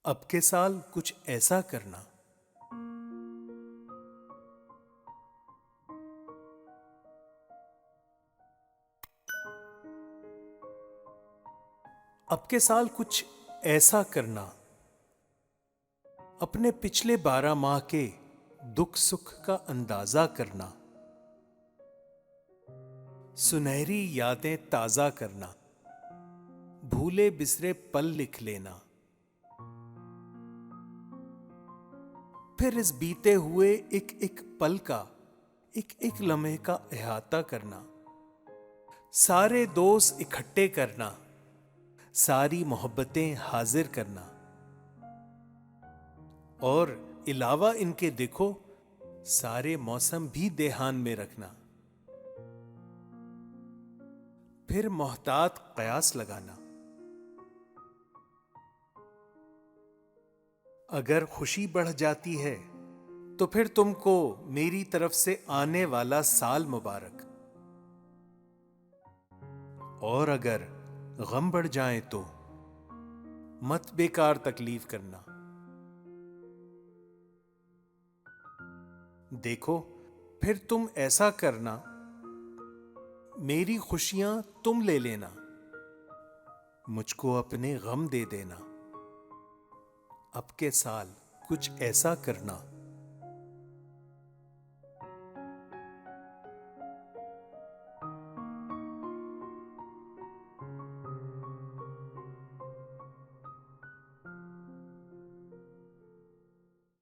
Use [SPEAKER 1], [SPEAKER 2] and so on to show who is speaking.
[SPEAKER 1] अब के साल कुछ ऐसा करना। अब के साल कुछ ऐसा करना। अपने पिछले 12 माह के दुख सुख का अंदाजा करना। सुनहरी यादें ताजा करना। भूले बिसरे पल लिख लेना। फिर इस बीते हुए एक एक पल का, एक एक लम्हे का अहाता करना। सारे दोस्त इकट्ठे करना। सारी मोहब्बतें हाजिर करना। और इलावा इनके देखो, सारे मौसम भी देहान में रखना। फिर मोहतात कयास लगाना। अगर खुशी बढ़ जाती है तो फिर तुमको मेरी तरफ से आने वाला साल मुबारक। और अगर गम बढ़ जाए तो मत बेकार तकलीफ करना। देखो, फिर तुम ऐसा करना, मेरी खुशियां तुम ले लेना। मुझको अपने गम दे देना। अब के साल कुछ ऐसा करना।